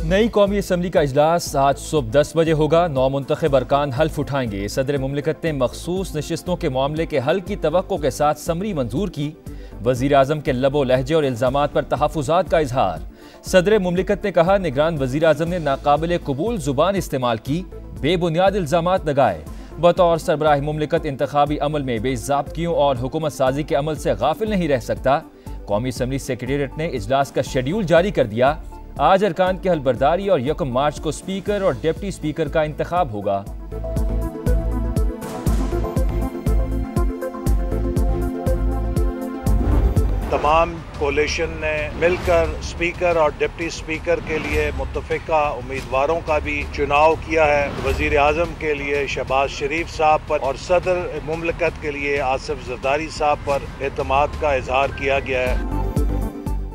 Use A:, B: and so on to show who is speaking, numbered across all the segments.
A: नई कौमी असम्बली का इजलास आज सुबह 10 बजे होगा। 9 मुंतखब अरकान हल्फ उठाएंगे। सदर मुमलिकत ने मखसूस नशिस्तों के मामले के हल की तवक्को के साथ समरी मंजूर की। वजीर आजम के लबो लहजे और इल्जामात पर तहफ़्फ़ुज़ात का इजहार। सदर मुमलिकत ने कहा, निगरान वजीर आजम ने नाकाबिल कबूल जुबान इस्तेमाल की, बेबुनियाद इल्जामात लगाए। बतौर सरबराह मुमलिकत इंतखाबी अमल में बेज़ाब्तियों और हुकूमत साजी के अमल से गाफिल नहीं रह सकता। कौमी असम्बली सेक्रेटेरिएट ने इजलास का शेड्यूल जारी कर दिया। आज अरकान की हलबरदारी और 1 मार्च को स्पीकर और डिप्टी स्पीकर का इंतखाब होगा।
B: तमाम कोलिशन ने मिलकर स्पीकर और डिप्टी स्पीकर के लिए मुत्तफ़िका उम्मीदवारों का भी चुनाव किया है। वज़ीर आज़म के लिए शहबाज शरीफ साहब पर और सदर मुमलिकत के लिए आसिफ ज़रदारी साहब पर एतमाद का इजहार किया गया है।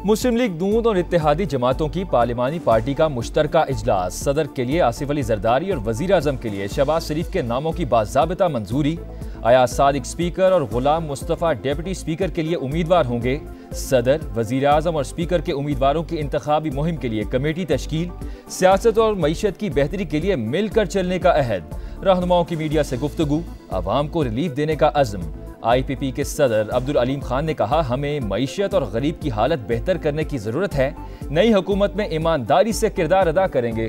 A: मुस्लिम लीग नून और इत्तेहादी जमातों की पार्लिमानी पार्टी का मुश्तरका इजलास। सदर के लिए आसिफ अली जरदारी और वजीर आजम के लिए शहबाज शरीफ के नामों की बाज़ाबिता मंजूरी। अयाज सादिक स्पीकर और गुलाम मुस्तफ़ा डिप्टी स्पीकर के लिए उम्मीदवार होंगे। सदर, वजीर आजम और स्पीकर के उम्मीदवारों की इंतखाबी मुहिम के लिए कमेटी तश्कील। सियासत और मईशत की बेहतरी के लिए मिलकर चलने का अहद। रहनुमाओं की मीडिया से गुफ्तगू, आवाम को रिलीफ देने का अज़्म। IPP के सदर अब्दुल अलीम खान ने कहा, हमें मईशत और गरीब की हालत बेहतर करने की जरूरत है। नई हुकूमत में ईमानदारी से किरदार अदा करेंगे।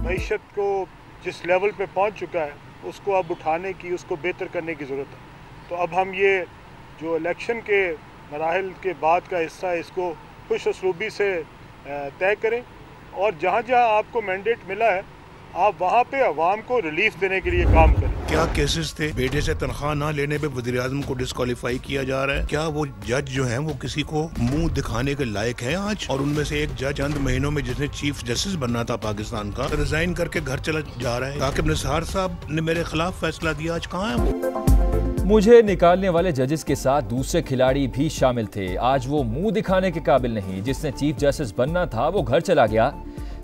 C: मईशत को जिस लेवल पे पहुंच चुका है उसको अब उठाने की, उसको बेहतर करने की ज़रूरत है। तो अब हम ये जो इलेक्शन के मराहिल के बाद का हिस्सा है इसको खुश उसलूबी से तय करें और जहाँ जहाँ आपको मैंडेट मिला है आप वहाँ पे अवाम को रिलीफ देने के लिए काम करें।
D: क्या केसेस थे? बेटे से तनख्वाह ना लेने पे वज़ीर आज़म को डिस्क्वालीफाई किया जा रहा है। क्या वो जज जो हैं वो किसी को मुंह दिखाने के लायक हैं आज? और उनमें से एक जज चंद महीनों में जिसने चीफ जस्टिस बनना था पाकिस्तान का, रिजाइन करके घर चला जा रहा है। ताकि निसार साहब ने मेरे खिलाफ फैसला दिया, आज कहाँ है वो?
A: मुझे निकालने वाले जजेस के साथ दूसरे खिलाड़ी भी शामिल थे। आज वो मुंह दिखाने के काबिल नहीं। जिसने चीफ जस्टिस बनना था वो घर चला गया।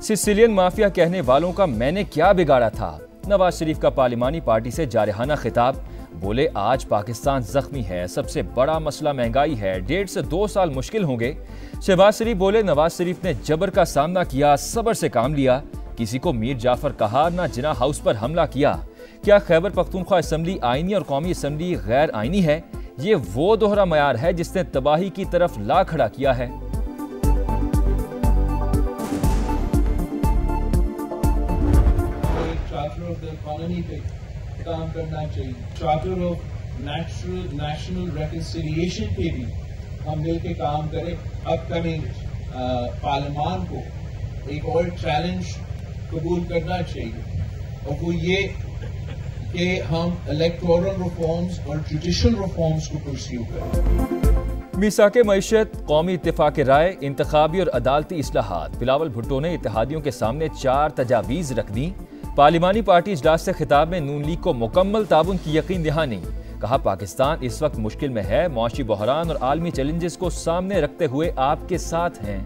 A: सिसिलियन माफिया कहने वालों का मैंने क्या बिगाड़ा था। नवाज शरीफ का पार्लिमानी पार्टी से जारहाना खिताब। बोले, आज पाकिस्तान जख्मी है, सबसे बड़ा मसला महंगाई है, 1.5 से 2 साल मुश्किल होंगे। शहबाज शरीफ बोले, नवाज शरीफ ने जबर का सामना किया, सब्र से काम लिया। किसी को मीर जाफर कहा, ना जिना हाउस पर हमला किया। क्या खैबर पख्तूनख्वा असम्बली आईनी और कौमी असम्बली गैर आईनी है? ये वो दोहरा मयार है जिसने तबाही की तरफ ला खड़ा किया है।
E: इकोनॉमी पे काम करना चाहिए। चार्टर ऑफ नेशनल रिकंसिलिएशन पे भी हम मिलकर काम करें। अपकमिंग पार्लियामान को एक और चैलेंज कबूल करना चाहिए और वो ये कि हम इलेक्टोरल रिफॉर्म्स और जुडिशल रिफॉर्म्स को परस्यू करें।
A: मीसाके मईशत, कौमी इत्तेफाक राय, इंतखाबी और अदालती इस्लाहात। बिलावल भुट्टो ने इत्तेहादियों के सामने 4 तजावीज़ रख दी। पार्लिमानी पार्टी इजलास से खिताब में नून लीग को मुकम्मल ताबुन की यकीन दहानी। कहा, पाकिस्तान इस वक्त मुश्किल में है, मौशी बहरान और आलमी चैलेंजेस को सामने रखते हुए आपके साथ हैं।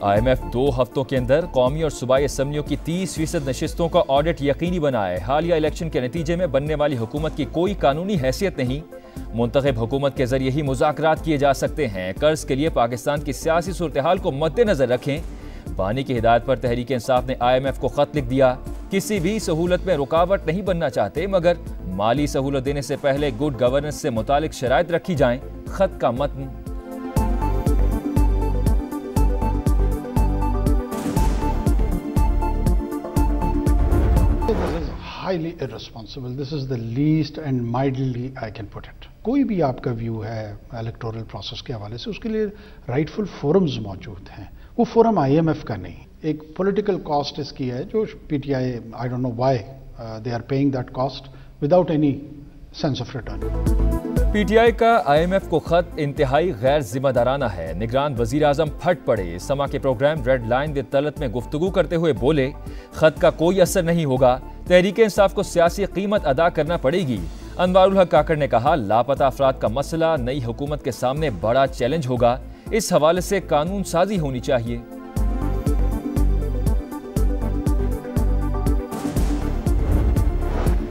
A: IMF 2 हफ्तों के अंदर कौमी और सूबाई असम्बलियों की 30% नशिस्तों का ऑडिट यकीनी बनाए। हालिया इलेक्शन के नतीजे में बनने वाली हुकूमत की कोई कानूनी हैसियत नहीं। मुंतखब हुकूमत के जरिए ही मुज़ाकरात किए जा सकते हैं। कर्ज के लिए पाकिस्तान की सियासी सूरत हाल को मद्देनजर रखें। बानी की हिदायत पर तहरीक इंसाफ ने IMF को खत लिख दिया। किसी भी सहूलत में रुकावट नहीं बनना चाहते, मगर माली सहूलत देने से पहले गुड गवर्नेंस से मुतालिक शराइत रखी जाएं। खत का मतन।
F: Highly irresponsible. This is the least and mildly I can put it. कोई भी आपका व्यू है इलेक्टोरल प्रोसेस के हवाले से, उसके लिए राइटफुल फोरम्स मौजूद हैं। वो फोरम IMF का नहीं, एक पॉलिटिकल कॉस्ट इसकी है जो PTI, I don't know why they are paying that cost without any sense of return.
A: PTI का IMF को खत इंतहाई गैर जिम्मेदाराना है। निगरान वजीर आजम फट पड़े। समा के program red line with Talat में गुफ्तगू करते हुए बोले, खत का कोई असर नहीं होगा, तहरीक इंसाफ को सियासी कीमत अदा करना पड़ेगी। अनवारुल हक काकड़ ने कहा, लापता अफराद का मसला नई हुकूमत के सामने बड़ा चैलेंज होगा। इस हवाले से कानून साजी होनी चाहिए।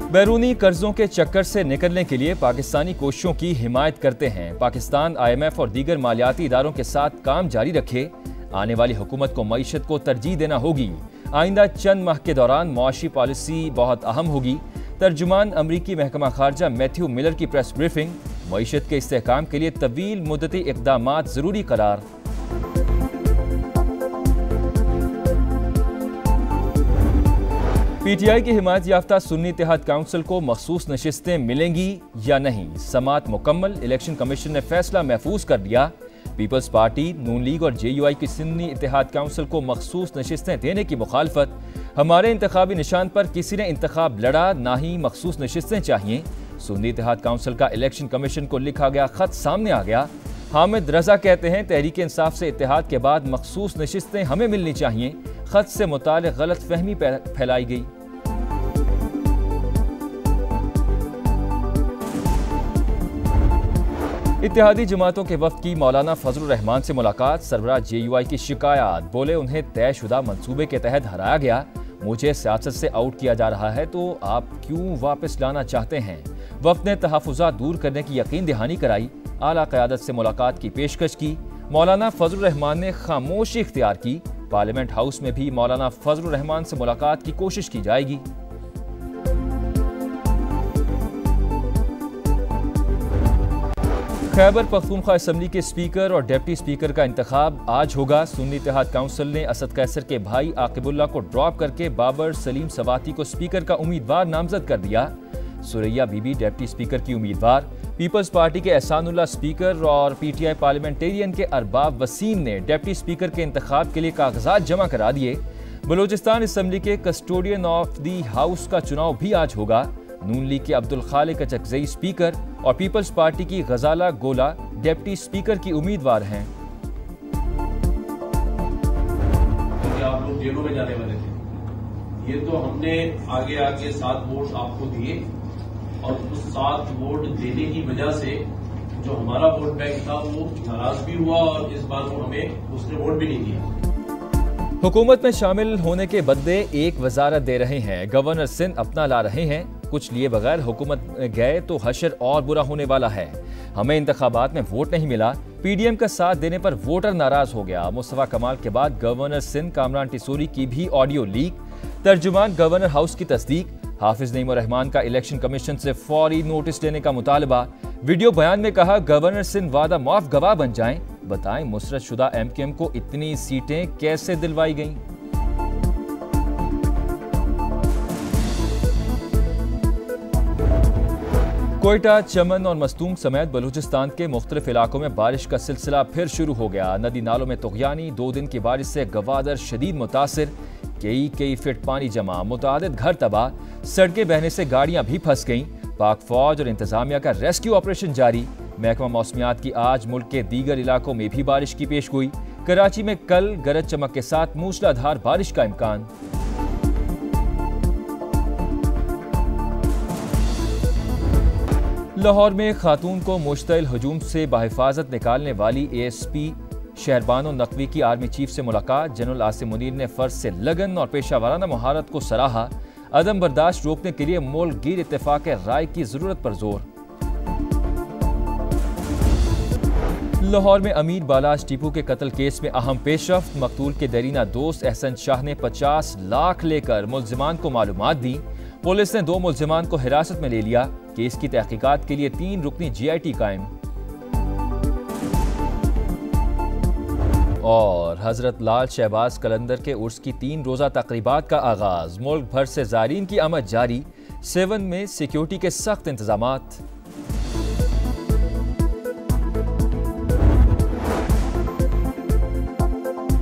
A: बैरूनी कर्जों के चक्कर से निकलने के लिए पाकिस्तानी कोशिशों की हिमायत करते हैं। पाकिस्तान IMF और दीगर मालियाती इदारों के साथ काम जारी रखे। आने वाली हुकूमत को मईशत को तरजीह देना होगी। आइंदा चंद माह के दौरान मुआशी पॉलिसी बहुत अहम होगी। तर्जुमान अमरीकी महकमा खारजा मैथ्यू मिलर की प्रेस ब्रीफिंग। मईशत के इस्तेहकाम के लिए तवील मुद्दती इक़दामात ज़रूरी करार। PTI की हिमायत याफ्ता सुन्नी इत्तेहाद काउंसिल को मखसूस नशिस्तें मिलेंगी या नहीं, समात मुकम्मल। इलेक्शन कमीशन ने फैसला महफूज कर दिया। पीपल्स पार्टी, नून लीग और JUI की सुन्नी इत्तेहाद काउंसिल को मखसूस नशिस्तें देने की मुखालफत। हमारे इंतखाबी निशान पर किसी ने इंतखाब लड़ा, ना ही मखसूस नशिस्तें चाहिए। सुन्नी इत्तेहाद काउंसिल का इलेक्शन कमीशन को लिखा गया खत सामने आ गया। हामिद रजा कहते हैं तहरीक इंसाफ से इत्तेहाद के बाद मखसूस नशिस्तें हमें मिलनी चाहिए। खत से मुताल्लिक़ गलत फहमी फैलाई गई। इत्तेहादी जमातों के वफ्द की मौलाना फजलुर रहमान से मुलाकात। सरबराह JUI की शिकायत, बोले उन्हें तयशुदा मंसूबे के तहत हराया गया। मुझे सियासत से आउट किया जा रहा है तो आप क्यों वापस लाना चाहते हैं। वफ्द ने तहफ़्फ़ुज़ात दूर करने की यकीन दहानी कराई। आला क़यादत से मुलाकात की पेशकश की। मौलाना फजलुर रहमान ने खामोशी इख्तियार की। पार्लियामेंट हाउस में भी मौलाना फजलुर रहमान से मुलाकात की कोशिश की जाएगी। खैबर पख्तूनख्वा असम्बली के स्पीकर और डिप्टी स्पीकर का इंतखाब आज होगा। सुन्नी इत्तेहाद काउंसिल ने असद कैसर के भाई आकिबुल्लाह को ड्रॉप करके बाबर सलीम सवाती को स्पीकर का उम्मीदवार नामजद कर दिया। सुरैया बीबी डिप्टी स्पीकर की उम्मीदवार। पीपल्स पार्टी के एहसानुल्लाह स्पीकर और PTI पार्लियामेंटेरियन के अरबाब वसीम ने डिप्टी स्पीकर के इंतखाब के लिए कागजात जमा करा दिए। बलूचिस्तान असम्बली के कस्टोडियन ऑफ दी हाउस का चुनाव भी आज होगा। नून लीग के अब्दुल खालिक अचकजई स्पीकर और पीपल्स पार्टी की गजाला गोला डिप्टी स्पीकर की उम्मीदवार हैं।
G: आप लोग जेलों में जाने वाले थे, ये तो हमने आगे आगे 7 वोट आपको दिए और उस 7 वोट देने की वजह से जो हमारा वोट बैंक था वो नाराज भी हुआ और इस बार वो हमें उसने वोट भी नहीं दिया।
A: हुकूमत में शामिल होने के बदले एक वजारत दे रहे हैं। गवर्नर सिंध अपना ला रहे हैं। कुछ लिए बगैर हुकूमत गए तो हशर और बुरा होने वाला है। हमें इंतखाबात में वोट नहीं मिला। PDM का साथ देने पर वोटर नाराज हो गया। मुस्तफा कमाल के बाद गवर्नर सिंध कामरान टिसोरी की भी ऑडियो लीक। तर्जुमान गवर्नर हाउस की तस्दीक। हाफिज नईम रहमान का इलेक्शन कमीशन से फौरी नोटिस लेने का मुतालबा। वीडियो बयान में कहा गवर्नर सिंध वादा माफ गवाह बन जाएं। बताएं मुसरत शुदा MKM को इतनी सीटें कैसे दिलवाई गईं। कोयटा, चमन और मस्तूंग समेत बलूचिस्तान के मुख्तलिफ इलाकों में बारिश का सिलसिला फिर शुरू हो गया। नदी नालों में तुग़यानी। 2 दिन की बारिश से गवादर शदीद मुतासिर। कई फीट पानी जमा। मुतादिद घर तबाह। सड़कें बहने से गाड़ियां भी फंस गईं। पाक फौज और इंतजामिया का रेस्क्यू ऑपरेशन जारी। महकमा मौसमियात की आज मुल्क के दीगर इलाकों में भी बारिश की पेशगोई। कराची में कल गरज चमक के साथ मूसलाधार बारिश का इम्कान। लाहौर में खातून को मुश्तइल हजूम से बाहिफाजत निकालने वाली ASP शहरबानो नकवी की आर्मी चीफ से मुलाकात। जनरल आसिम मुनीर ने फर्ज से लगन और पेशा वाराना महारत को सराहा। अदम बर्दाश्त रोकने के लिए मुल्क गिर इत्तेफाक राय की जरूरत पर जोर। लाहौर में अमीर बालाज टीपू के कत्ल केस में अहम पेशरफ्त। मकतूल के दरीना दोस्त एहसन शाह ने 50 लाख लेकर मुल्जिमान को मालूमात दी। पुलिस ने 2 मुल्जिमान को हिरासत में ले लिया। केस की तहकीकात के लिए 3 रुकनी GIT कायम। और हजरत लाल शहबाज कलंदर के उर्स की 3 रोज़ा तकरीबात का आगाज। मुल्क भर से ज़ायरीन की आमद जारी। 7 में सिक्योरिटी के सख्त इंतजामात।